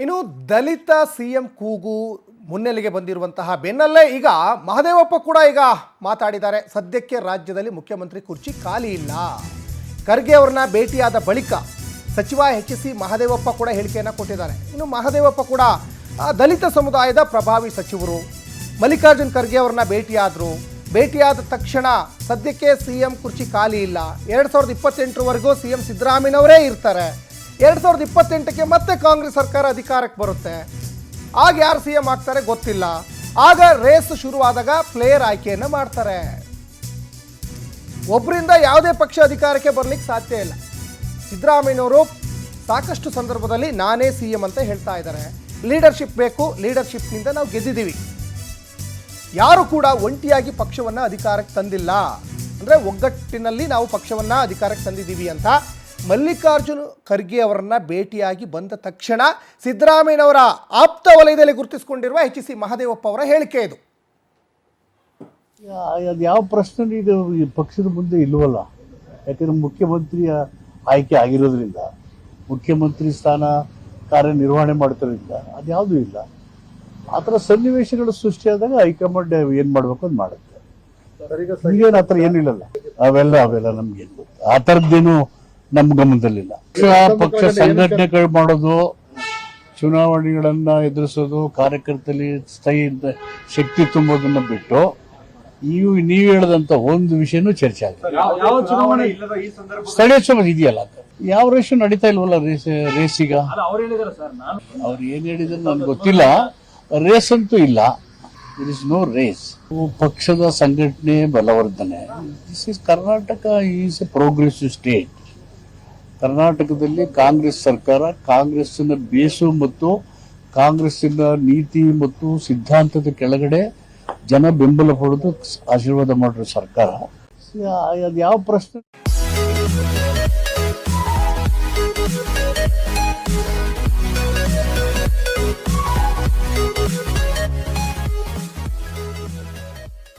ಇನ್ನು ದಲಿತ ಸಿಎಂ ಕೂಗು ಮುನ್ನೆಲೆಗೆ ಬಂದಿರುವಂತಹ ಬೆನ್ನಲ್ಲೇ ಈಗ ಮಹದೇವಪ್ಪ ಕೂಡ ಈಗ ಮಾತಾಡಿದ್ದಾರೆ. ಸದ್ಯಕ್ಕೆ ರಾಜ್ಯದಲ್ಲಿ ಮುಖ್ಯಮಂತ್ರಿ ಕುರ್ಚಿ ಖಾಲಿ ಇಲ್ಲ. ಖರ್ಗೆ ಅವರನ್ನ ಭೇಟಿಯಾದ ಬಳಿಕ ಸಚಿವ ಎಚ್.ಸಿ. ಮಹದೇವಪ್ಪ ಕೂಡ ಹೇಳಿಕೆಯನ್ನು ಕೊಟ್ಟಿದ್ದಾರೆ. ಇನ್ನು ಮಹದೇವಪ್ಪ ಕೂಡ ದಲಿತ ಸಮುದಾಯದ ಪ್ರಭಾವಿ ಸಚಿವರು. ಮಲ್ಲಿಕಾರ್ಜುನ್ ಖರ್ಗೆ ಅವರನ್ನ ಭೇಟಿಯಾದ ತಕ್ಷಣ ಸದ್ಯಕ್ಕೆ ಸಿಎಂ ಕುರ್ಚಿ ಖಾಲಿ ಇಲ್ಲ, 2028ವರೆಗೂ ಸಿಎಂ ಸಿದ್ದರಾಮಯ್ಯನವರೇ ಇರ್ತಾರೆ, 2028ಕ್ಕೆ ಮತ್ತೆ ಕಾಂಗ್ರೆಸ್ ಸರ್ಕಾರ ಅಧಿಕಾರಕ್ಕೆ ಬರುತ್ತೆ, ಆಗ ಯಾರು ಸಿಎಂ ಆಗ್ತಾರೆ ಗೊತ್ತಿಲ್ಲ, ಆಗ ರೇಸ್ ಶುರುವಾದಾಗ ಪ್ಲೇಯರ್ ಆಯ್ಕೆಯನ್ನು ಮಾಡ್ತಾರೆ. ಒಬ್ಬರಿಂದ ಯಾವುದೇ ಪಕ್ಷ ಅಧಿಕಾರಕ್ಕೆ ಬರಲಿಕ್ಕೆ ಸಾಧ್ಯ ಇಲ್ಲ. ಸಿದ್ದರಾಮಯ್ಯನವರು ಸಾಕಷ್ಟು ಸಂದರ್ಭದಲ್ಲಿ ನಾನೇ ಸಿಎಂ ಅಂತ ಹೇಳ್ತಾ ಇದ್ದಾರೆ. ಲೀಡರ್ಶಿಪ್ ಬೇಕು, ಲೀಡರ್ಶಿಪ್ನಿಂದ ನಾವು ಗೆದ್ದಿದ್ದೀವಿ, ಯಾರು ಕೂಡ ಒಂಟಿಯಾಗಿ ಪಕ್ಷವನ್ನು ಅಧಿಕಾರಕ್ಕೆ ತಂದಿಲ್ಲ, ಅಂದರೆ ಒಗ್ಗಟ್ಟಿನಲ್ಲಿ ನಾವು ಪಕ್ಷವನ್ನು ಅಧಿಕಾರಕ್ಕೆ ತಂದಿದ್ದೀವಿ ಅಂತ ಮಲ್ಲಿಕಾರ್ಜುನ್ ಖರ್ಗೆ ಅವರನ್ನ ಭೇಟಿಯಾಗಿ ಬಂದ ತಕ್ಷಣ ಸಿದ್ದರಾಮಯ್ಯನವರ ಆಪ್ತ ವಲಯದಲ್ಲಿ ಗುರುತಿಸಿಕೊಂಡಿರುವ ಎಚ್.ಸಿ. ಮಹದೇವಪ್ಪ ಅವರ ಹೇಳಿಕೆ ಇದು. ಅದು ಯಾವ ಪ್ರಶ್ನೆ ಈಗ ಈ ಪಕ್ಷದ ಮುಂದೆ ಇಲ್ವಲ್ಲ. ಯಾಕಂದ್ರೆ ಮುಖ್ಯಮಂತ್ರಿಯ ಆಯ್ಕೆ ಆಗಿರೋದ್ರಿಂದ, ಮುಖ್ಯಮಂತ್ರಿ ಸ್ಥಾನ ಕಾರ್ಯನಿರ್ವಹಣೆ ಮಾಡ್ತಿರೋದ್ರಿಂದ ಅದ್ಯಾವುದೂ ಇಲ್ಲ. ಆ ಥರ ಸನ್ನಿವೇಶಗಳು ಸೃಷ್ಟಿಯಾದಾಗ ಹೈಕಮಾಂಡ್ ಏನು ಮಾಡಬೇಕು ಅಂತ ಮಾಡುತ್ತೆ. ಈಗೇನು ಆ ಥರ ಏನಿಲ್ಲಲ್ಲ, ಅವೆಲ್ಲ ನಮ್ಗೇನು ಗೊತ್ತು, ಆ ಥರದ್ದೇನು ನಮ್ಮ ಗಮನದಲ್ಲಿಲ್ಲ. ಪಕ್ಷ ಸಂಘಟನೆಗಳು ಮಾಡೋದು, ಚುನಾವಣೆಗಳನ್ನ ಎದುರಿಸೋದು, ಕಾರ್ಯಕರ್ತರಲ್ಲಿ ಸ್ಥಾಯಿ ಶಕ್ತಿ ತುಂಬೋದನ್ನ ಬಿಟ್ಟು ನೀವು ಹೇಳಿದಂತ ಒಂದು ವಿಷಯನೂ ಚರ್ಚೆ ಆಗಿದೆ. ಸ್ಥಳೀಯ ಚುನಾವಣೆ ಇದೆಯಲ್ಲ, ಯಾವ ರೇಷು ನಡೀತಾ ಇಲ್ವಲ್ಲ ರೇಸ್ ಈಗ. ಅವ್ರು ಏನ್ ಹೇಳಿದ್ರು ನನ್ಗೆ ಗೊತ್ತಿಲ್ಲ. ರೇಸ್ ಅಂತೂ ಇಲ್ಲ, ಇಟ್ ಇಸ್ ನೋ ರೇಸ್. ಪಕ್ಷದ ಸಂಘಟನೆ ಬಲವರ್ಧನೆ. This is Karnataka is A progressive state. ಕರ್ನಾಟಕದಲ್ಲಿ ಕಾಂಗ್ರೆಸ್ ಸರ್ಕಾರ, ಕಾಂಗ್ರೆಸ್ಸಿನ ಬೇಸು ಮತ್ತು ಕಾಂಗ್ರೆಸ್ಸಿನ ನೀತಿ ಮತ್ತು ಸಿದ್ಧಾಂತದ ಕೆಳಗಡೆ ಜನ ಬೆಂಬಲ ಪಡೆದು ಆಶೀರ್ವಾದ ಮಾಡಿರೋ ಸರ್ಕಾರ. ಅದು ಯಾವ ಪ್ರಶ್ನೆ